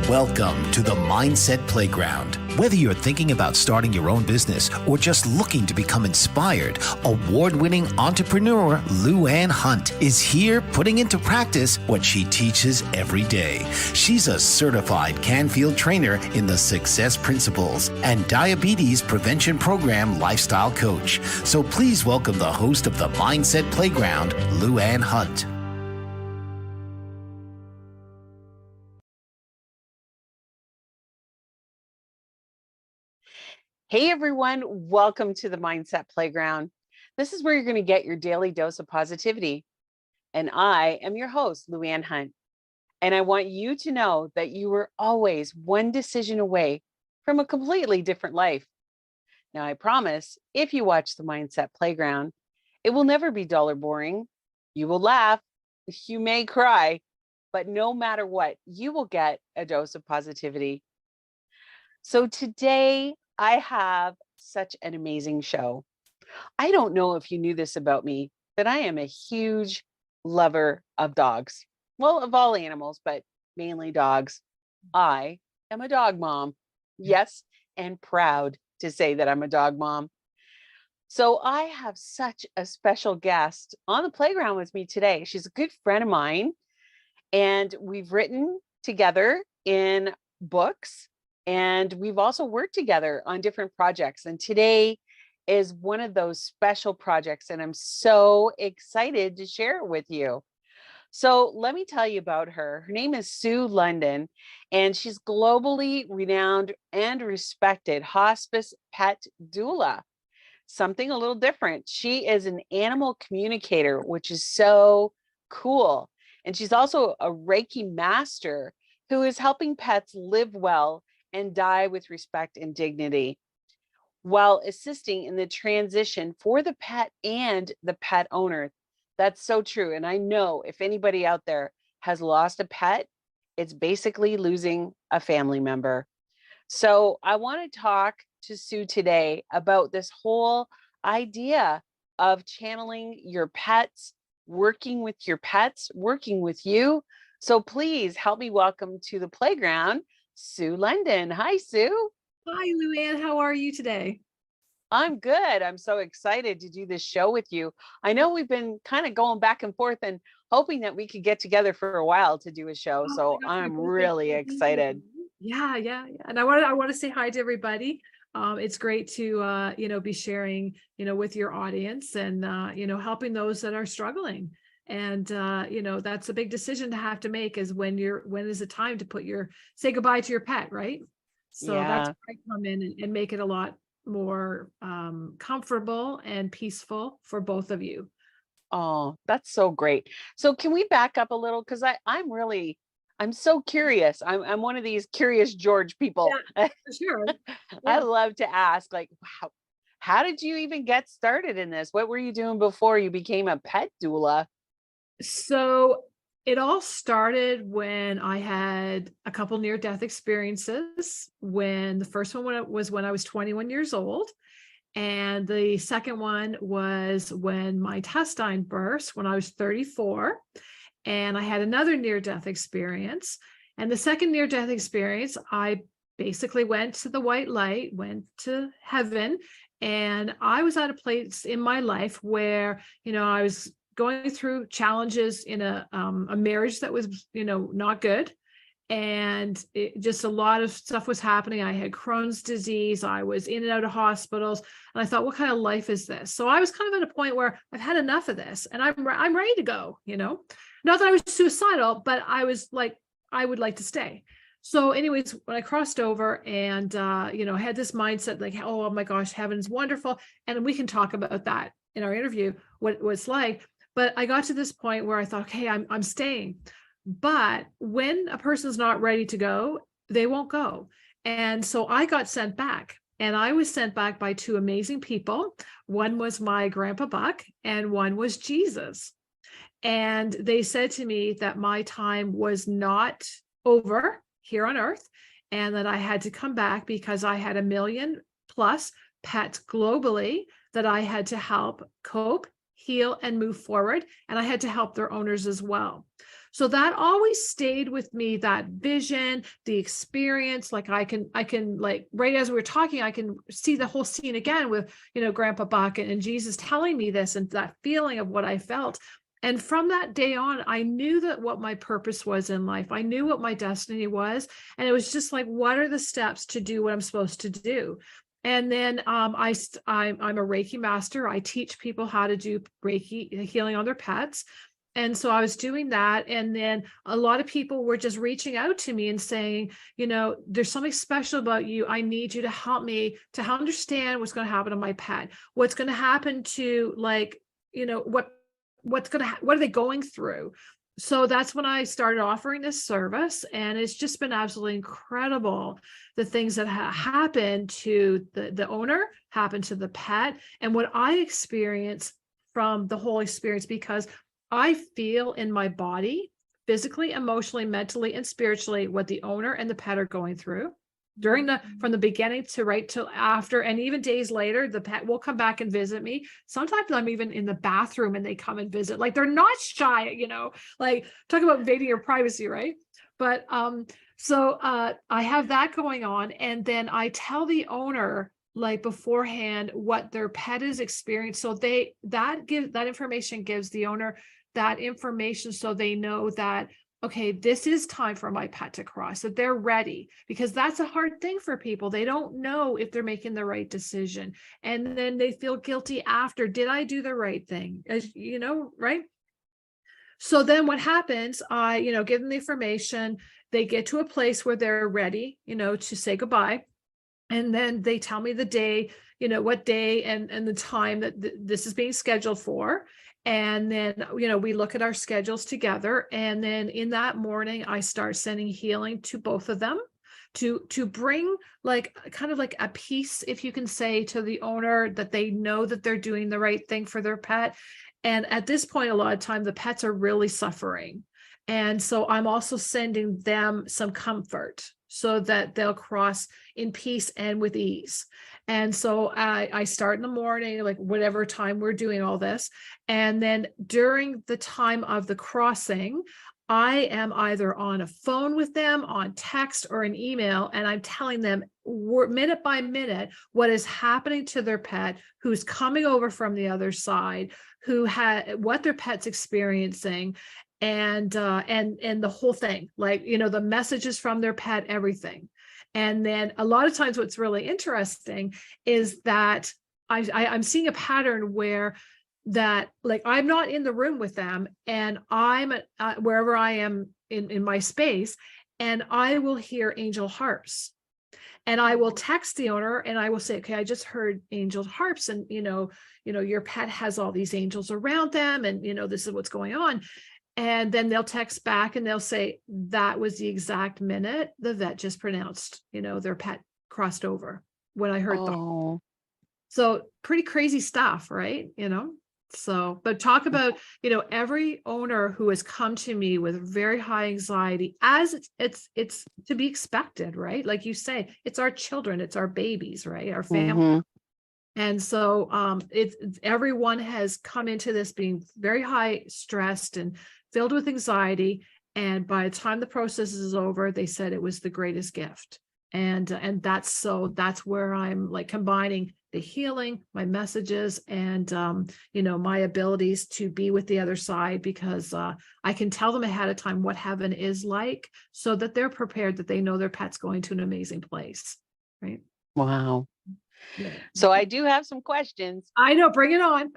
Welcome to the Mindset Playground. Whether you're thinking about starting your own business or just looking to become inspired, award-winning entrepreneur Lou Ann Hunt is here putting into practice what she teaches every day. She's a certified Canfield trainer in the Success Principles and Diabetes Prevention Program lifestyle coach. So please welcome the host of the Mindset Playground, Lou Ann Hunt. Hey everyone, welcome to the Mindset Playground. This is where you're going to get your daily dose of positivity. And I am your host, Lou Ann Hunt. And I want you to know that you are always one decision away from a completely different life. Now, I promise, if you watch the Mindset Playground, it will never be dull or boring. You will laugh, you may cry, but no matter what, you will get a dose of positivity. So today, I have such an amazing show. I don't know if you knew this about me, but I am a huge lover of dogs. Well, of all animals, but mainly dogs. I am a dog mom. Yes, and proud to say that I'm a dog mom. So I have such a special guest on the playground with me today. She's a good friend of mine, and we've written together in books. And we've also worked together on different projects. And today is one of those special projects. And I'm so excited to share it with you. So let me tell you about her. Her name is Sue London, and she's globally renowned and respected hospice pet doula. Something a little different. She is an animal communicator, which is so cool. And she's also a Reiki master who is helping pets live well and die with respect and dignity, while assisting in the transition for the pet and the pet owner. That's so true. And I know if anybody out there has lost a pet, it's basically losing a family member. So I want to talk to Sue today about this whole idea of channeling your pets, working with your pets, working with you. So please help me welcome to the playground, Sue London. Hi, Sue. Hi, Lou Ann. How are you today? I'm good. I'm so excited to do this show with you. I know we've been kind of going back and forth and hoping that we could get together for a while to do a show. Oh So my gosh, my I'm birthday really excited. Yeah. And I want to say hi to everybody. It's great to be sharing, with your audience and helping those that are struggling. And that's a big decision to have to make, is when is the time to say goodbye to your pet, right? So that's Yeah. where I come in and make it a lot more comfortable and peaceful for both of you. Oh, that's so great. So can we back up a little? Because I'm so curious. I'm one of these curious George people. Yeah, for sure. I Yeah. love to ask, like, wow, how did you even get started in this? What were you doing before you became a pet doula? So it all started when I had a couple near-death experiences. When the first one was when I was 21 years old. And the second one was when my intestine burst when I was 34. And I had another near-death experience. And the second near-death experience, I basically went to the white light, went to heaven. And I was at a place in my life where, I was going through challenges in a marriage that was, not good. And just a lot of stuff was happening. I had Crohn's disease. I was in and out of hospitals. And I thought, what kind of life is this? So I was kind of at a point where I've had enough of this and I'm ready to go, Not that I was suicidal, but I was like, I would like to stay. So anyways, when I crossed over and, I had this mindset like, oh my gosh, heaven's wonderful. And we can talk about that in our interview, what it's like. But I got to this point where I thought, okay, I'm staying. But when a person's not ready to go, they won't go. And so I got sent back, and I was sent back by two amazing people. One was my grandpa Buck and one was Jesus. And they said to me that my time was not over here on earth and that I had to come back because I had 1 million+ pets globally that I had to help cope, heal and move forward. And I had to help their owners as well. So that always stayed with me, that vision, the experience. Like I can like, right as we were talking, I can see the whole scene again with, Grandpa Buck and Jesus telling me this, and that feeling of what I felt. And from that day on, I knew that what my purpose was in life. I knew what my destiny was. And it was just like, what are the steps to do what I'm supposed to do? And then I'm a Reiki master. I teach people how to do Reiki healing on their pets. And so I was doing that. And then a lot of people were just reaching out to me and saying, there's something special about you. I need you to help me to understand what's going to happen to my pet. What's going to happen to, like, what are they going through? So that's when I started offering this service. And it's just been absolutely incredible. The things that happened to the owner, happened to the pet, and what I experience from the whole experience, because I feel in my body, physically, emotionally, mentally, and spiritually, what the owner and the pet are going through from the beginning to right till after. And even days later, the pet will come back and visit me. Sometimes I'm even in the bathroom and they come and visit. Like, they're not shy, like, talk about invading your privacy, right? But so I have that going on. And then I tell the owner, like, beforehand, what their pet is experienced. So that information gives the owner that information, so they know that, okay, this is time for my pet to cross, that they're ready, because that's a hard thing for people. They don't know if they're making the right decision. And then they feel guilty after, did I do the right thing? Right? So then what happens, I, give them the information, they get to a place where they're ready, to say goodbye. And then they tell me the day, what day and the time that this is being scheduled for. And then, we look at our schedules together. And then in that morning, I start sending healing to both of them to bring, like, kind of like a peace, if you can say, to the owner, that they know that they're doing the right thing for their pet. And at this point, a lot of time, the pets are really suffering. And so I'm also sending them some comfort so that they'll cross in peace and with ease. And so I start in the morning, like whatever time we're doing all this. And then during the time of the crossing, I am either on a phone with them, on text, or an email, and I'm telling them minute by minute what is happening to their pet, who's coming over from the other side, what their pet's experiencing, and the whole thing, like, the messages from their pet, everything. And then a lot of times what's really interesting is that I'm seeing a pattern where that, like, I'm not in the room with them, and I'm wherever I am in my space, and I will hear angel harps. And I will text the owner and I will say, okay, I just heard angel harps, and your pet has all these angels around them, and this is what's going on. And then they'll text back and they'll say, that was the exact minute the vet just pronounced, their pet crossed over, when I heard the. So pretty crazy stuff, right? So, but talk about, every owner who has come to me with very high anxiety, as it's to be expected, right? Like you say, it's our children, it's our babies, right? Our family. Mm-hmm. And so everyone has come into this being very high stressed and filled with anxiety. And by the time the process is over, they said it was the greatest gift. And that's where I'm, like, combining the healing, my messages, and my abilities to be with the other side, because I can tell them ahead of time what heaven is like, so that they're prepared, that they know their pet's going to an amazing place. Right. Wow. Yeah. So I do have some questions. I know, bring it on.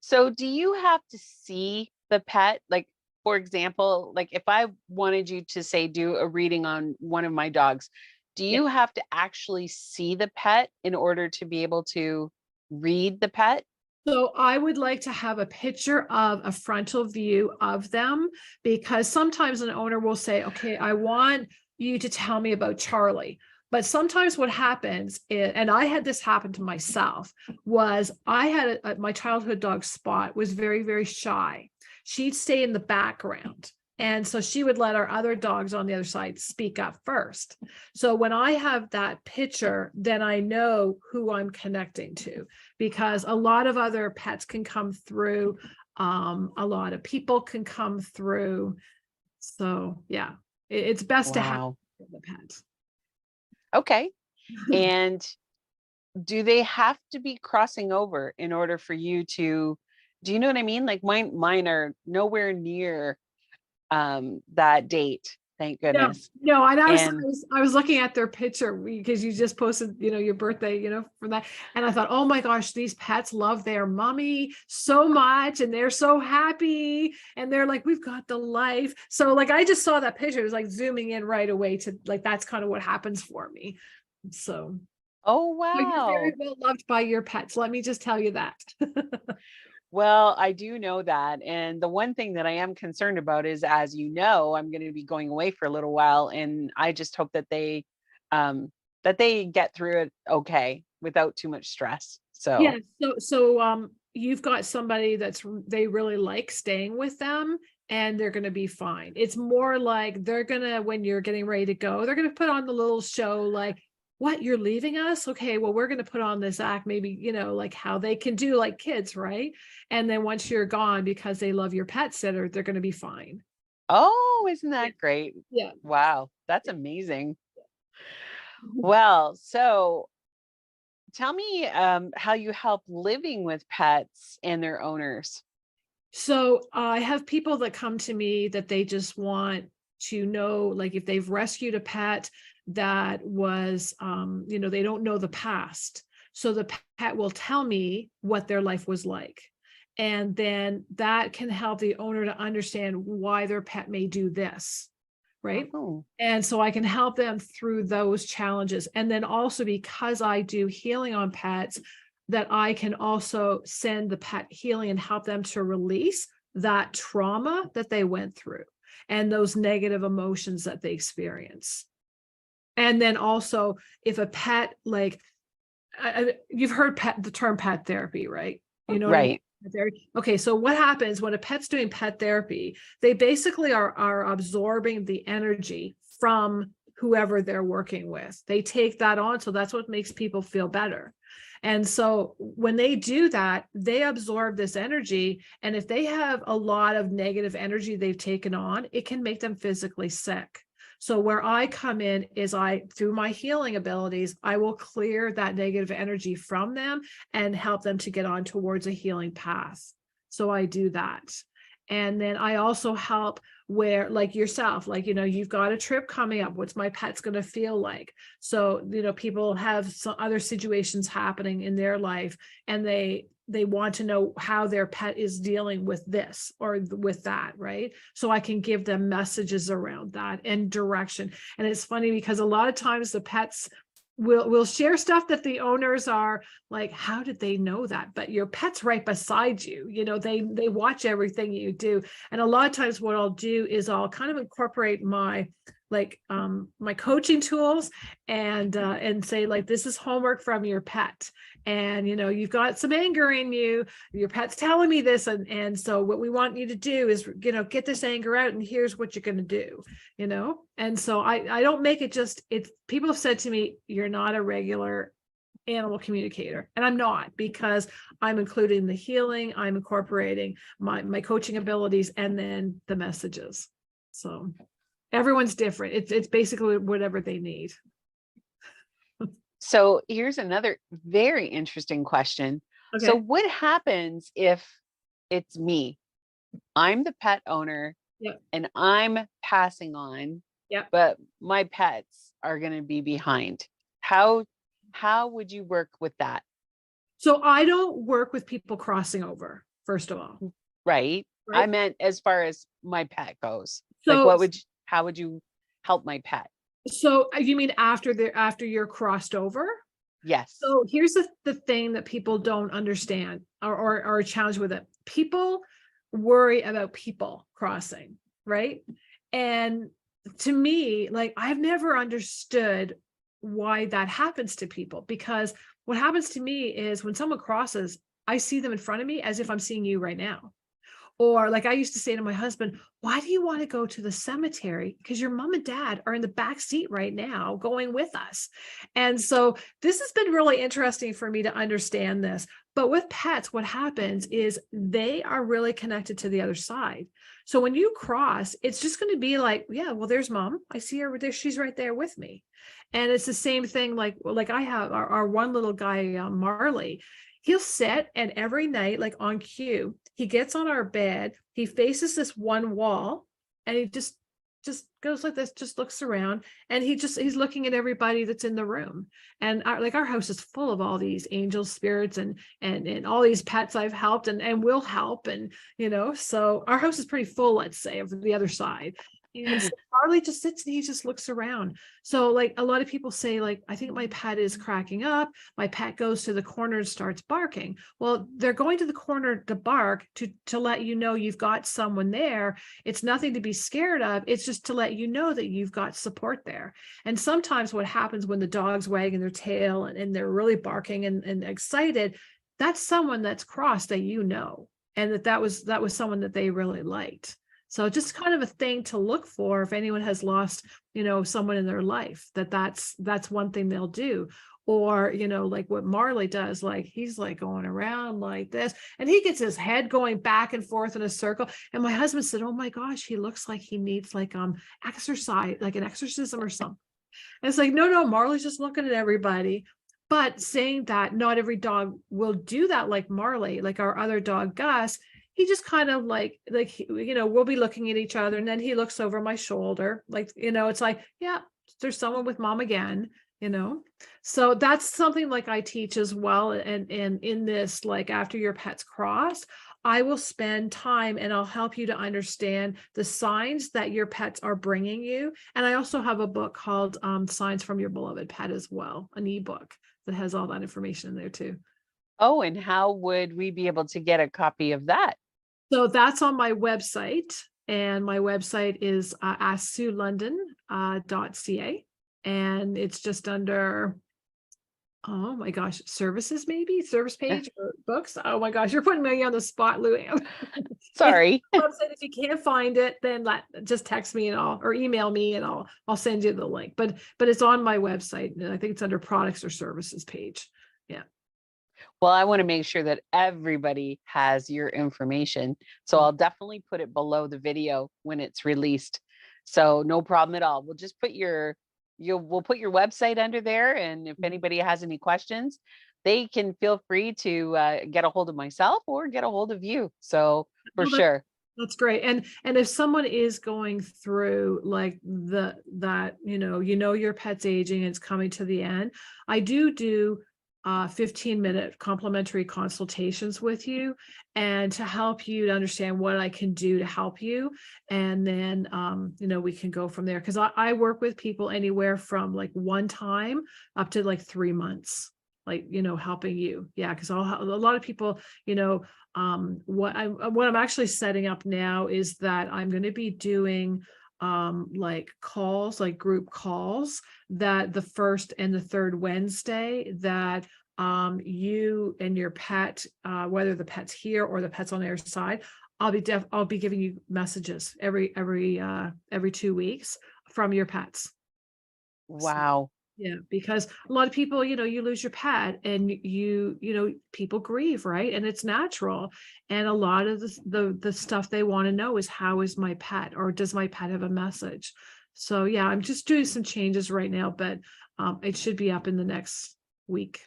So do you have to see the pet? Like, for example, like if I wanted you to, say, do a reading on one of my dogs, do you have to actually see the pet in order to be able to read the pet? So I would like to have a picture of a frontal view of them, because sometimes an owner will say, okay, I want you to tell me about Charlie. But sometimes what happens is, and I had this happen to myself, was I had my childhood dog Spot was very, very shy. She'd stay in the background. And so she would let our other dogs on the other side speak up first. So when I have that picture, then I know who I'm connecting to, because a lot of other pets can come through. A lot of people can come through. So yeah, it's best to have Wow. the pets. Okay. And do they have to be crossing over in order for you to, do you know what I mean? Like mine are nowhere near that date, thank No, goodness. no, and And I was looking at their picture because you just posted, your birthday, for that. And I thought, oh my gosh, these pets love their mommy so much and they're so happy. And they're like, we've got the life. So like, I just saw that picture. It was like zooming in right away to like, that's kind of what happens for me. So, oh so you're very wow. well loved by your pets. Let me just tell you that. Well, I do know that. And the one thing that I am concerned about is, as you know, I'm going to be going away for a little while. And I just hope that they get through it okay without too much stress. Yeah. So, So you've got somebody they really like staying with them and they're going to be fine. It's more like they're going to, when you're getting ready to go, they're going to put on the little show like, what, you're leaving us? Okay, well, we're going to put on this act, maybe, like how they can do like kids, right? And then once you're gone, because they love your pet sitter, they're going to be fine. oh, isn't Yeah. that great? Yeah. Wow. That's amazing. Well, so tell me how you help living with pets and their owners. So I have people that come to me that they just want to know, like if they've rescued a pet that was, they don't know the past. So the pet will tell me what their life was like. And then that can help the owner to understand why their pet may do this. Right. Oh, And so I can help them through those challenges. And then also, because I do healing on pets, that I can also send the pet healing and help them to release that trauma that they went through and those negative emotions that they experience. And then also, if a pet, like, you've heard the term pet therapy, right? You know what I mean? right. Okay, so what happens when a pet's doing pet therapy? They basically are absorbing the energy from whoever they're working with. They take that on, so that's what makes people feel better. And so when they do that, they absorb this energy. And if they have a lot of negative energy they've taken on, it can make them physically sick. So where I come in is through my healing abilities, I will clear that negative energy from them and help them to get on towards a healing path. So I do that. And then I also help where, like yourself, like, you've got a trip coming up. What's my pet's going to feel like? So, people have some other situations happening in their life and they want to know how their pet is dealing with this or with that, right? So I can give them messages around that and direction. And it's funny because a lot of times the pets will share stuff that the owners are like, how did they know that? But your pet's right beside you. They watch everything you do. And a lot of times what I'll do is I'll kind of incorporate my coaching tools and say, like, this is homework from your pet. And, you've got some anger in you, your pet's telling me this. And so what we want you to do is, get this anger out, and here's what you're going to do, And so I don't make it people have said to me, you're not a regular animal communicator. And I'm not, because I'm including the healing, I'm incorporating my coaching abilities, and then the messages. So everyone's different. It's basically whatever they need. So here's another very interesting question. Okay. So what happens if it's me? I'm the pet owner, Yep. and I'm passing on, Yep. but my pets are going to be behind. How would you work with that? So I don't work with people crossing over, first of all. Right. Right? I meant as far as my pet goes. So, Like, how would you help my pet? So you mean after you're crossed over? Yes. So here's the thing that people don't understand or are challenged with it. People worry about people crossing, right? And to me, like, I've never understood why that happens to people, because what happens to me is when someone crosses, I see them in front of me as if I'm seeing you right now. Or like I used to say to my husband, why do you want to go to the cemetery? Because your mom and dad are in the back seat right now going with us. And so this has been really interesting for me to understand this. But with pets, what happens is they are really connected to the other side. So when you cross, it's just going to be like, yeah, well, there's mom. I see her there. She's right there with me. And it's the same thing. Like I have our one little guy, Marley. He'll sit, and every night, like on cue, he gets on our bed, he faces this one wall, and he just goes like this, just looks around, and he's looking at everybody that's in the room. And our house is full of all these angel spirits and all these pets I've helped and will help. And so our house is pretty full, let's say, of the other side. And so Charlie just sits and he just looks around. So like a lot of people say, like, I think my pet is cracking up. My pet goes to the corner and starts barking. Well, they're going to the corner to bark to let you know you've got someone there. It's nothing to be scared of. It's just to let you know that you've got support there. And sometimes what happens when the dog's wagging their tail and they're really barking and excited, that's someone that's crossed that and that was someone that they really liked. So just kind of a thing to look for if anyone has lost, someone in their life, that's one thing they'll do. Or, like what Marley does, like he's like going around like this and he gets his head going back and forth in a circle. And my husband said, oh my gosh, he looks like he needs like exercise, like an exorcism or something. And it's like, no, Marley's just looking at everybody. But saying that not every dog will do that, like Marley, like our other dog, Gus, he just kind of like, we'll be looking at each other. And then he looks over my shoulder, like, it's like, yeah, there's someone with mom again, So that's something like I teach as well. And in this, like after your pets cross, I will spend time and I'll help you to understand the signs that your pets are bringing you. And I also have a book called Signs from Your Beloved Pet as well, an ebook that has all that information in there too. Oh, and how would we be able to get a copy of that? So that's on my website, and my website is asksuelondon.ca, and it's just under, oh my gosh, services, maybe service page or books. Oh my gosh, you're putting me on the spot, Luann. Sorry. Website, if you can't find it, then just text me or email me and I'll send you the link. But it's on my website, and I think it's under products or services page. Yeah. Well, I want to make sure that everybody has your information. So I'll definitely put it below the video when it's released. So no problem at all. We'll just put we'll put your website under there. And if anybody has any questions, they can feel free to get a hold of myself or get a hold of you. So for sure. That's great. And if someone is going through like your pet's aging and it's coming to the end, I do 15-minute complimentary consultations with you and to help you to understand what I can do to help you. And then, we can go from there. Cause I work with people anywhere from like one time up to like 3 months, like, helping you. Yeah. Cause a lot of people, what I'm actually setting up now is that I'm going to be doing like calls, like group calls, that the first and the third Wednesday that you and your pet, whether the pet's here or the pet's on their side, I'll be giving you messages every 2 weeks from your pets. Wow. Yeah, because a lot of people, you lose your pet and people grieve, right? And it's natural. And a lot of the stuff they want to know is, how is my pet, or does my pet have a message? So yeah, I'm just doing some changes right now, but it should be up in the next week.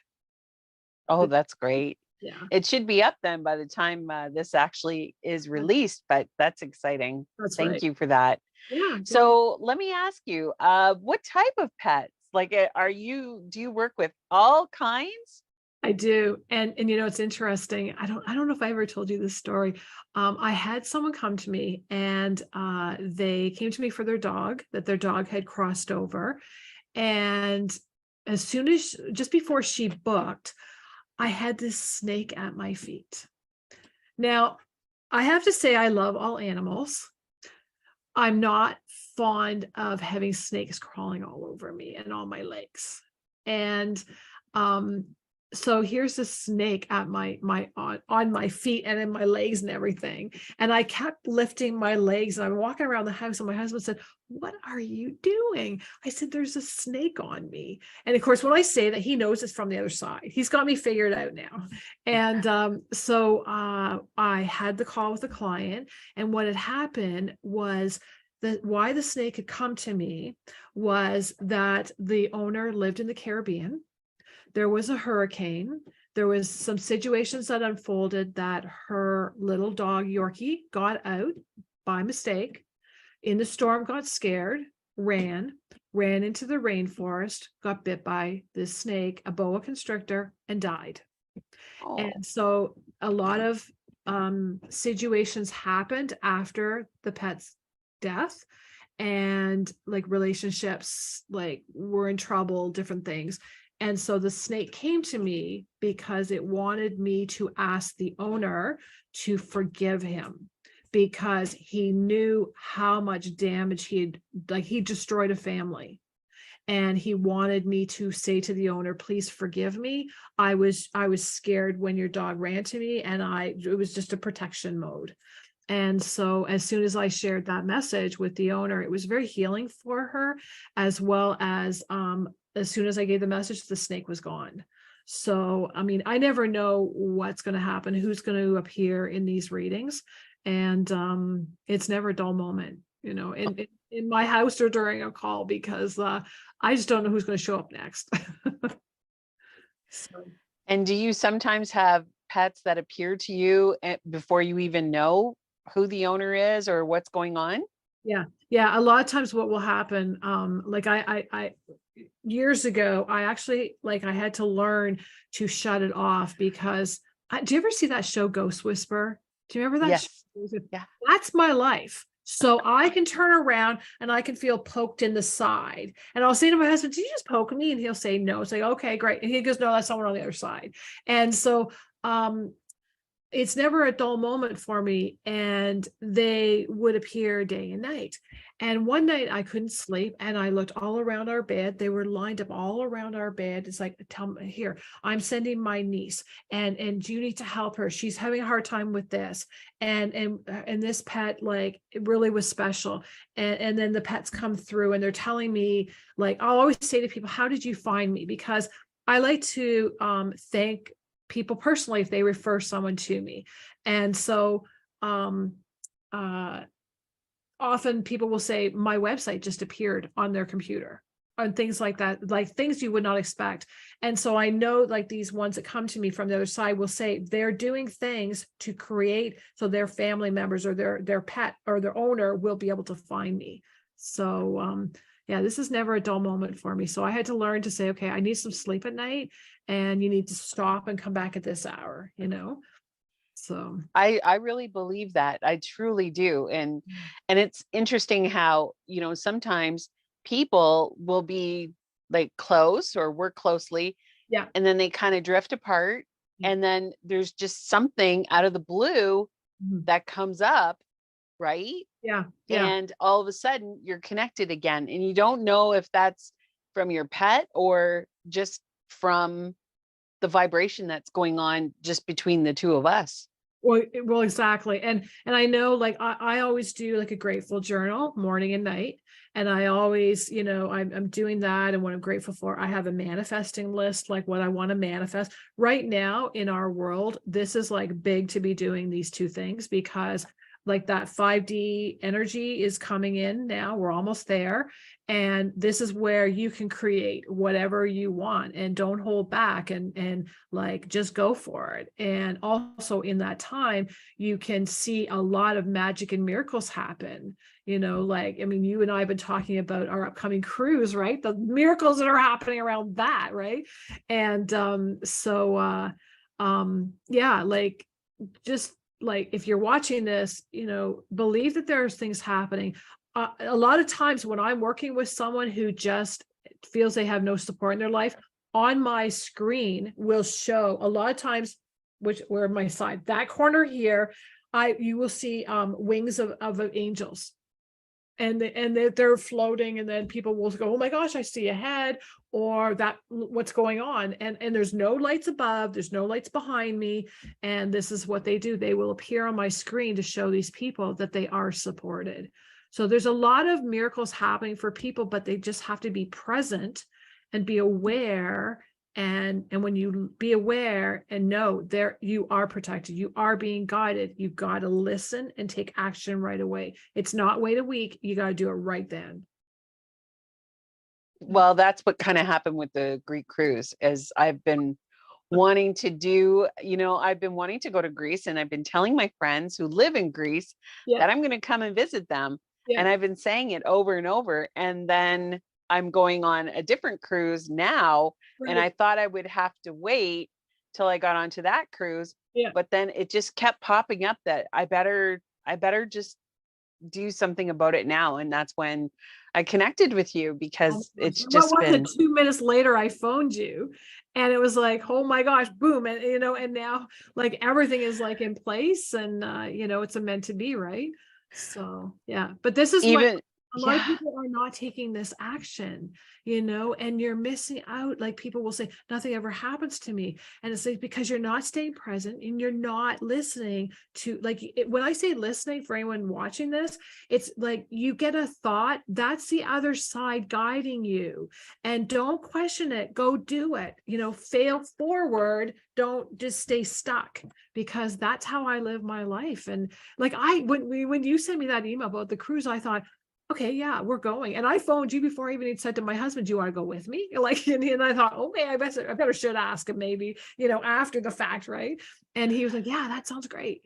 Oh, that's great. Yeah. It should be up then by the time this actually is released, but that's exciting. Thank you for that. Yeah. So let me ask you, what type of pets? Like, do you work with all kinds? I do. And it's interesting. I don't know if I ever told you this story. I had someone come to me and they came to me for their dog, that their dog had crossed over. And as soon as, just before she booked, I had this snake at my feet. Now, I have to say I love all animals. I'm not fond of having snakes crawling all over me and all my legs. And so here's this snake at on my feet and in my legs and everything. And I kept lifting my legs and I'm walking around the house and my husband said, "What are you doing?" I said, "There's a snake on me." And of course, when I say that, he knows it's from the other side. He's got me figured out now. And so I had the call with the client, and what had happened was why the snake had come to me was that the owner lived in the Caribbean. There was a hurricane. There was some situations that unfolded that her little dog Yorkie got out by mistake in the storm, got scared, ran into the rainforest, got bit by this snake, a boa constrictor, and died. Oh, And so a lot of situations happened after the pet's death, and like relationships like were in trouble, different things. And so the snake came to me because it wanted me to ask the owner to forgive him, because he knew how much damage he destroyed a family. And he wanted me to say to the owner, "Please forgive me. I was scared when your dog ran to me, and it was just a protection mode." And so as soon as I shared that message with the owner, it was very healing for her, as well as soon as I gave the message, the snake was gone. So, I mean, I never know what's going to happen, who's going to appear in these readings. And it's never a dull moment, in my house or during a call, because I just don't know who's going to show up next. So. and do you sometimes have pets that appear to you before you even know who the owner is or what's going on? Yeah. A lot of times what will happen, like I years ago, I actually, like, I had to learn to shut it off, because do you ever see that show Ghost Whisper? Do you remember that Yes. show? Yeah. That's my life. So I can turn around and I can feel poked in the side. And I'll say to my husband, "Did you just poke me?" And he'll say, "No." It's like, "Okay, great." And he goes, "No, that's someone on the other side." And so it's never a dull moment for me. And they would appear day and night. And one night I couldn't sleep and I looked all around our bed. They were lined up all around our bed. It's like, "Tell me, here, I'm sending my niece and you need to help her. She's having a hard time with this." And this pet, like, it really was special. And then the pets come through and they're telling me, like, I'll always say to people, "How did you find me?" Because I like to thank people personally if they refer someone to me. And so often people will say, "My website just appeared on their computer," and things like that, like things you would not expect. And so I know, like, these ones that come to me from the other side will say they're doing things to create so their family members or their pet or their owner will be able to find me. So yeah, this is never a dull moment for me. So I had to learn to say, "Okay, I need some sleep at night, and you need to stop and come back at this hour," So I really believe that. I truly do. And it's interesting how, sometimes people will be like close or work closely, yeah. and then they kind of drift apart. Yeah. And then there's just something out of the blue Mhm. that comes up, right? Yeah. And all of a sudden you're connected again. And you don't know if that's from your pet or just from the vibration that's going on just between the two of us. Well, exactly. And I know, like, I always do like a grateful journal morning and night. And I always, I'm doing that. And what I'm grateful for, I have a manifesting list, like what I want to manifest right now in our world. This is like big to be doing these two things, because like that 5D energy is coming in now. We're almost there. And this is where you can create whatever you want and don't hold back, and like just go for it. And also in that time, you can see a lot of magic and miracles happen. Like, I mean, you and I have been talking about our upcoming cruise, right? The miracles that are happening around that, right? And yeah, like, just like, if you're watching this, believe that there's things happening. A lot of times when I'm working with someone who just feels they have no support in their life, on my screen will show a lot of times, where my side, that corner here, you will see wings of angels. they're floating, and then people will go, oh my gosh, I see a head, or that what's going on, and there's no lights above, there's no lights behind me, and this is what they do. They will appear on my screen to show these people that they are supported. So there's a lot of miracles happening for people, but they just have to be present and be aware. And when you be aware and know there, you are protected, you are being guided, you've got to listen and take action right away. It's not wait a week, you got to do it right then. Well, that's what kind of happened with the Greek cruise, is I've been wanting to do, I've been wanting to go to Greece, and I've been telling my friends who live in Greece that I'm going to come and visit them. And I've been saying it over and over. And then I'm going on a different cruise now. And I thought I would have to wait till I got onto that cruise. But then it just kept popping up that I better just do something about it now. And that's when I connected with you, because it's just been 2 minutes later, I phoned you, and it was like, oh my gosh, boom. And, and now like everything is like in place, and, it's a meant to be, right? So, yeah, but this is even, a lot of people are not taking this action, and you're missing out. Like, people will say, nothing ever happens to me. And it's like, because you're not staying present and you're not listening to, like, when I say listening, for anyone watching this, it's like you get a thought, that's the other side guiding you, and don't question it. Go do it, fail forward. Don't just stay stuck, because that's how I live my life. And like, when you sent me that email about the cruise, I thought, okay, yeah, we're going. And I phoned you before I even said to my husband, do you want to go with me? Like, and I thought, okay, I better should ask him, maybe, after the fact. Right. And he was like, yeah, that sounds great.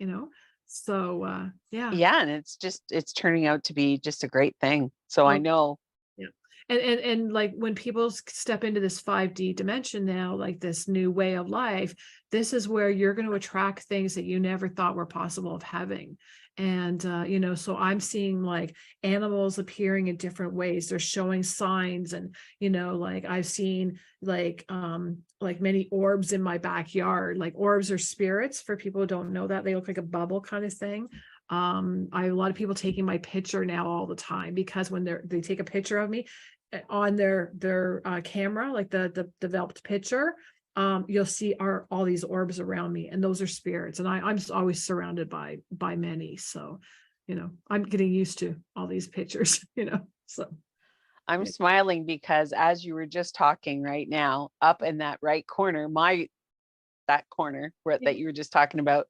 So, yeah. Yeah. And it's turning out to be just a great thing. So I know. Yeah. And like, when people step into this 5D dimension now, like this new way of life, this is where you're going to attract things that you never thought were possible of having. And, so I'm seeing like animals appearing in different ways. They're showing signs, and, like I've seen like many orbs in my backyard. Like, orbs are spirits, for people who don't know that. They look like a bubble kind of thing. I have a lot of people taking my picture now all the time, because when they take a picture of me on their camera, like the developed picture, you'll see all these orbs around me, and those are spirits. And I'm always surrounded by many. So, I'm getting used to all these pictures, so. I'm smiling because as you were just talking right now, up in that right corner, that corner that you were just talking about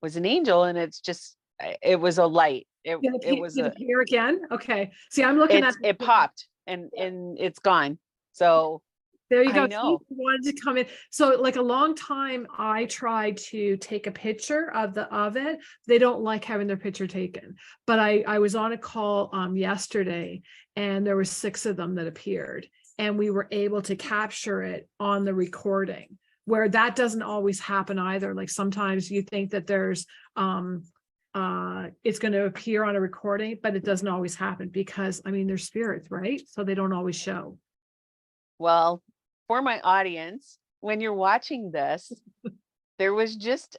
was an angel, and it was a light. It was here again. Okay. See, I'm looking at it popped and it's gone. So there you go. I know. He wanted to come in. So like a long time, I tried to take a picture of it. They don't like having their picture taken. But I was on a call yesterday, and there were 6 of them that appeared, and we were able to capture it on the recording, where that doesn't always happen either. Like, sometimes you think that there's it's going to appear on a recording, but it doesn't always happen, because they're spirits, right? So they don't always show. Well, for my audience, when you're watching this, there was just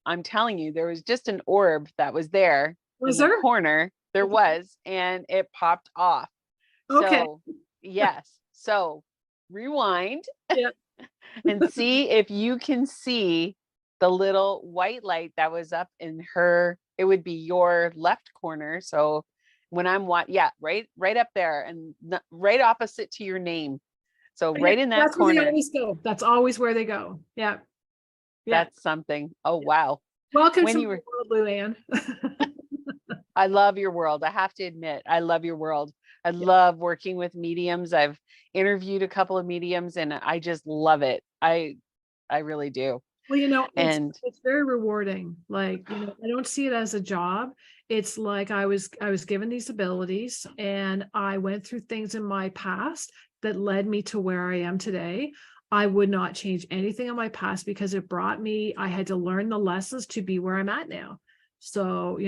I'm telling you, there was just an orb that was there in the corner. There was, and it popped off. Okay. So yes. So rewind and see if you can see the little white light that was up in it would be your left corner. So when I'm right up there, and right opposite to your name. So right in that that's corner. Where they always go. That's always where they go. Yeah. That's something. Oh, wow. Welcome to the world, Luann. I love your world. I have to admit, I love your world. I love working with mediums. I've interviewed a couple of mediums, and I just love it. I really do. Well, it's very rewarding. Like, I don't see it as a job. It's like I was given these abilities, and I went through things in my past that led me to where I am today. I would not change anything in my past, because it brought me, I had to learn the lessons to be where I'm at now. So,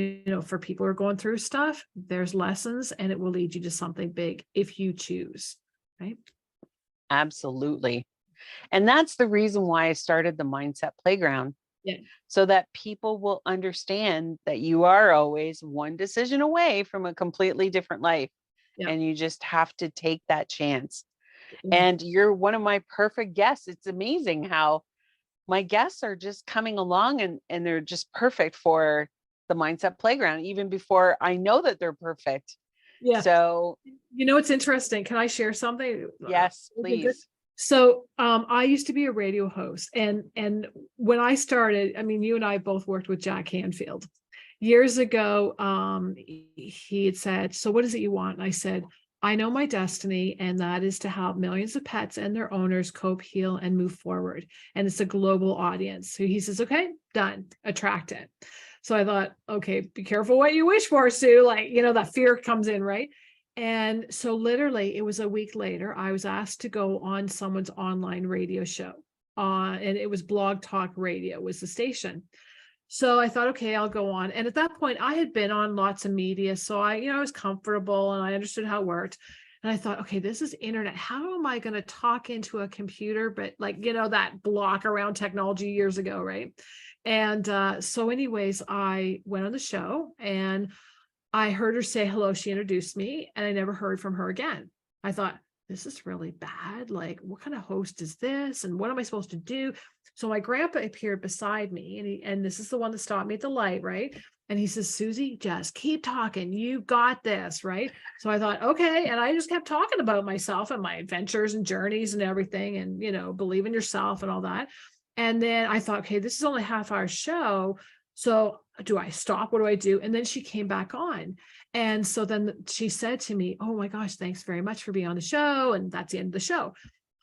for people who are going through stuff, there's lessons, and it will lead you to something big if you choose, right? Absolutely. And that's the reason why I started the Mindset Playground, Yeah. so that people will understand that you are always one decision away from a completely different life. Yeah. And you just have to take that chance. Yeah. And you're one of my perfect guests. It's amazing how my guests are just coming along and they're just perfect for the Mindset Playground, even before I know that they're perfect. Yeah. So, It's interesting. Can I share something? yes, Okay, good. please. So I used to be a radio host, and when I started, I mean, you and I both worked with Jack Canfield years ago. He had said, "So what is it you want?" And I said, "I know my destiny, and that is to help millions of pets and their owners cope, heal, and move forward. And it's a global audience." So he says, "Okay, done. Attract it." So I thought, okay, be careful what you wish for, Sue. Like, that fear comes in, right? And so literally it was a week later, I was asked to go on someone's online radio show. And it was Blog Talk Radio was the station. So I thought, okay, I'll go on. And at that point, I had been on lots of media. So I was comfortable and I understood how it worked. And I thought, okay, this is internet. How am I going to talk into a computer? But that block around technology years ago, right? And so anyways, I went on the show and I heard her say hello. She introduced me and I never heard from her again. I thought, this is really bad. Like, what kind of host is this? And what am I supposed to do? So my grandpa appeared beside me and this is the one that stopped me at the light, right? And he says, "Susie, just keep talking. You got this," right? So I thought, okay. And I just kept talking about myself and my adventures and journeys and everything and, believe in yourself and all that. And then I thought, okay, this is only a half-hour show. So do I stop? What do I do? And then she came back on. And so then she said to me, "Oh my gosh, thanks very much for being on the show." And that's the end of the show.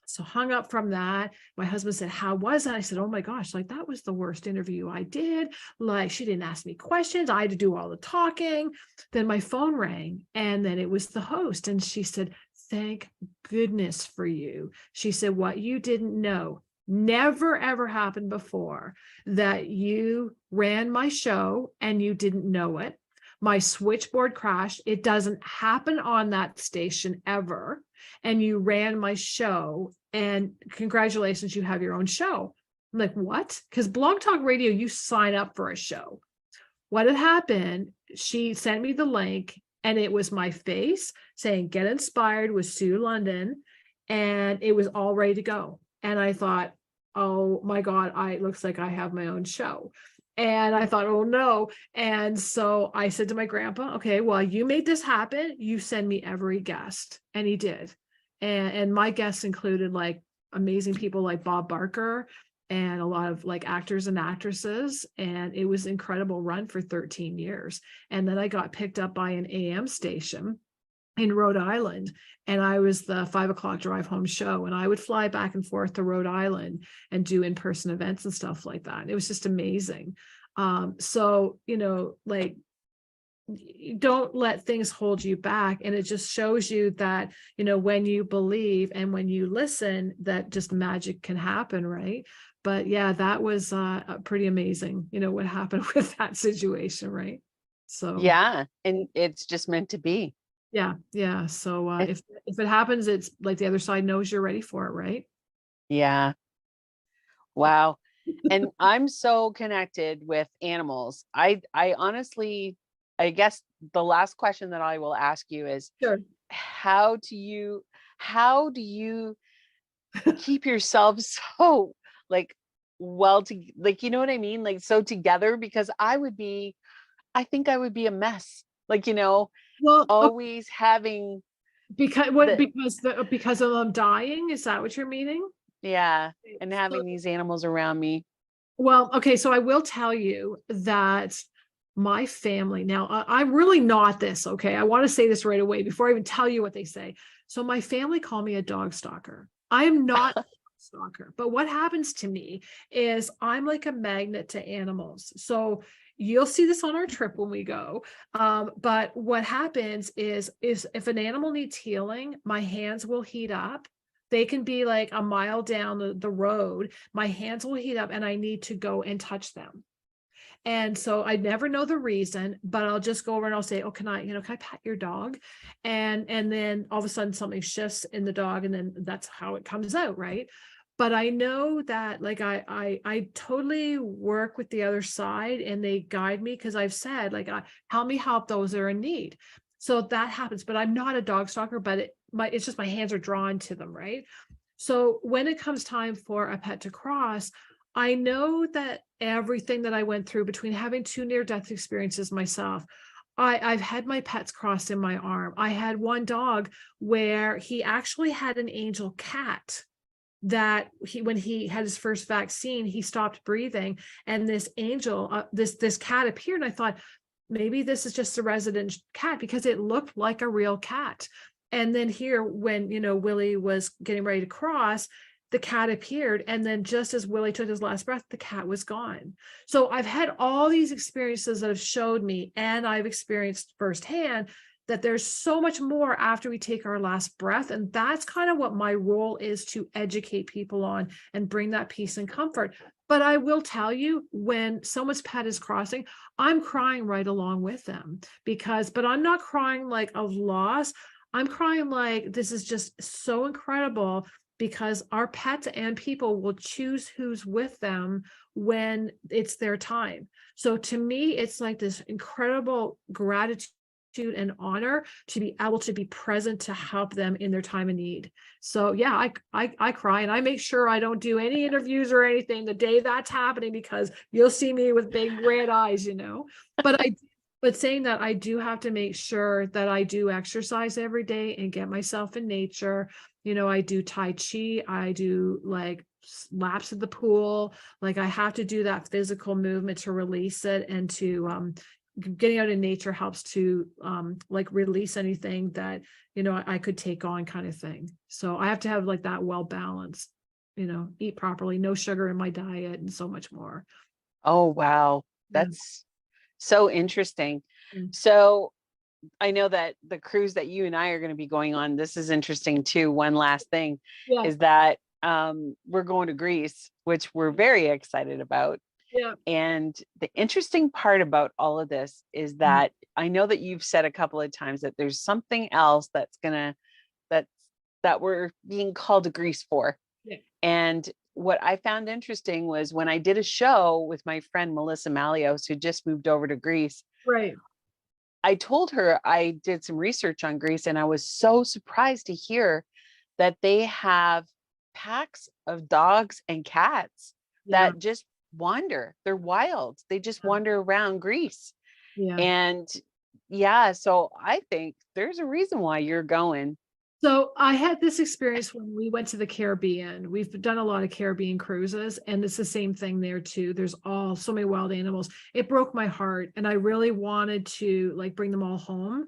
So hung up from that. My husband said, "How was that?" I said, "Oh my gosh, like that was the worst interview I did. Like she didn't ask me questions. I had to do all the talking." Then my phone rang and then it was the host. And she said, "Thank goodness for you." She said, "What you didn't know never ever happened before, that you ran my show and you didn't know it. My switchboard crashed. It doesn't happen on that station ever. And you ran my show and congratulations, you have your own show." I'm like, "What?" Because Blog Talk Radio, you sign up for a show. What had happened, she sent me the link and it was my face saying, "Get Inspired with Sue London." And it was all ready to go. And I thought, oh my God, it looks like I have my own show. And I thought, oh no. And so I said to my grandpa, "Okay, well, you made this happen. You send me every guest." And he did. And my guests included like amazing people like Bob Barker and a lot of like actors and actresses. And it was an incredible run for 13 years. And then I got picked up by an AM station in Rhode Island. And I was the 5 o'clock drive home show. And I would fly back and forth to Rhode Island and do in-person events and stuff like that. And it was just amazing. So, like, don't let things hold you back. And it just shows you that, when you believe and when you listen, that just magic can happen. Right. But yeah, that was pretty amazing, what happened with that situation. Right. So Yeah. And it's just meant to be. yeah. So It's, if it happens, it's like the other side knows you're ready for it, right? yeah. Wow. And I'm so connected with animals. I honestly, I guess the last question that I will ask you is, Sure. how do you keep yourself so like like, you know what I mean? Like so together, because I think I would be a mess. Like, Well, always having the, because of them dying, is that what you're meaning? yeah, and So, having these animals around me. well, okay, so I will tell you that my family, now I'm really not this, okay? I want to say this right away before I even tell you what they say. So my family call me a dog stalker. I am not a dog stalker, but what happens to me is I'm like a magnet to animals. So you'll see this on our trip when we go. But what happens is if an animal needs healing, my hands will heat up. They can be like a mile down the road. My hands will heat up and I need to go and touch them. And so I never know the reason, but I'll just go over and I'll say, "Oh, can I pat your dog?" And then all of a sudden something shifts in the dog and then that's how it comes out, right? But I know that like I totally work with the other side and they guide me because I've said like help me help those that are in need. So that happens, but I'm not a dog stalker, but it's just my hands are drawn to them, right? So when it comes time for a pet to cross, I know that everything that I went through between having two near-death experiences myself, I've had my pets crossed in my arm. I had one dog where he actually had an angel cat that when he had his first vaccine, he stopped breathing, and this angel, this cat appeared, and I thought maybe this is just a resident cat because it looked like a real cat. And then here, when Willie was getting ready to cross, the cat appeared, and then just as Willie took his last breath, the cat was gone. So I've had all these experiences that have showed me, and I've experienced firsthand that there's so much more after we take our last breath. And that's kind of what my role is, to educate people on and bring that peace and comfort. But I will tell you, when someone's pet is crossing, I'm crying right along with them but I'm not crying like of loss. I'm crying like this is just so incredible, because our pets and people will choose who's with them when it's their time. So to me, it's like this incredible gratitude and honor to be able to be present to help them in their time of need. So yeah, I cry, and I make sure I don't do any interviews or anything the day that's happening, because you'll see me with big red eyes, but saying that, I do have to make sure that I do exercise every day and get myself in nature. I do Tai Chi, I do like laps at the pool. Like I have to do that physical movement to release it, and to getting out in nature helps to like release anything that I could take on, kind of thing. So I have to have like that well balanced, eat properly, no sugar in my diet, and so much more. Oh, wow. Yeah. That's so interesting. Mm. So I know that the cruise that you and I are going to be going on, this is interesting too. One last thing Yeah. is that we're going to Greece, which we're very excited about. Yeah. And the interesting part about all of this is that I know that you've said a couple of times that there's something else that we're being called to Greece for. Yeah. And what I found interesting was when I did a show with my friend Melissa Malios, who just moved over to Greece. Right. I told her I did some research on Greece, and I was so surprised to hear that they have packs of dogs and cats Yeah. that just wander. They're wild. They just wander around Greece. Yeah. And yeah, so I think there's a reason why you're going. So I had this experience when we went to the Caribbean. We've done a lot of Caribbean cruises, and it's the same thing there too. There's so many wild animals. It broke my heart, and I really wanted to like bring them all home.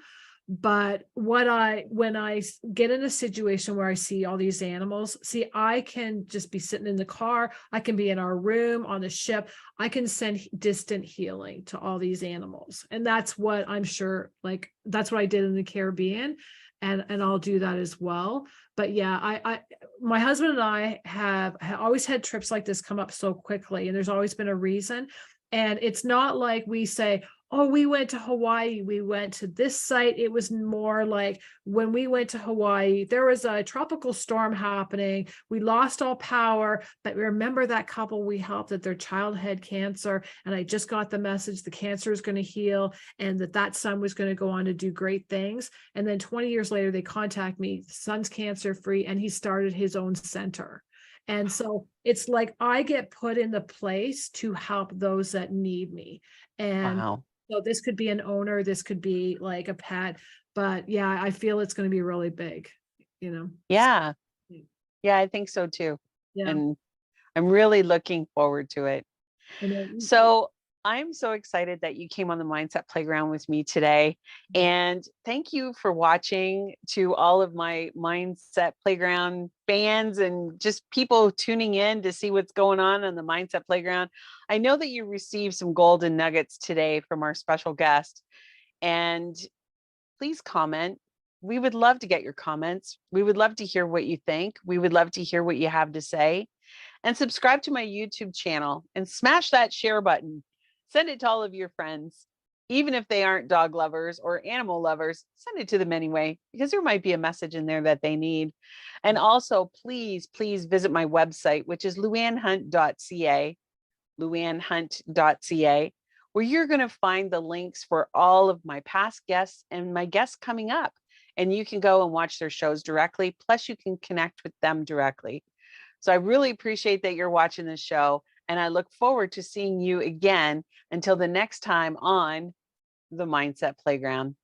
But when I get in a situation where I see all these animals, I can just be sitting in the car. I can be in our room on the ship. I can send distant healing to all these animals. And that's what I'm sure, like, that's what I did in the Caribbean. And I'll do that as well. But yeah, my husband and I have always had trips like this come up so quickly, and there's always been a reason. And it's not like we say, oh, we went to Hawaii, we went to this site. It was more like when we went to Hawaii, there was a tropical storm happening. We lost all power, but remember that couple we helped that their child had cancer. And I just got the message the cancer is going to heal, and that son was going to go on to do great things. And then 20 years later, they contact me, son's cancer free, and he started his own center. And so it's like I get put in the place to help those that need me. And Wow. so this could be an owner, this could be like a pet, but yeah, I feel it's going to be really big, Yeah. Yeah, I think so too. Yeah. And I'm really looking forward to it. So I'm so excited that you came on the Mindset Playground with me today. And thank you for watching, to all of my Mindset Playground fans and just people tuning in to see what's going on the Mindset Playground. I know that you received some golden nuggets today from our special guest. And please comment. We would love to get your comments. We would love to hear what you think. We would love to hear what you have to say. And subscribe to my YouTube channel and smash that share button. Send it to all of your friends. Even if they aren't dog lovers or animal lovers, send it to them anyway, because there might be a message in there that they need. And also, please, please visit my website, which is luannhunt.ca, luannhunt.ca, where you're going to find the links for all of my past guests and my guests coming up. And you can go and watch their shows directly. Plus, you can connect with them directly. So I really appreciate that you're watching this show. And I look forward to seeing you again until the next time on the Mindset Playground.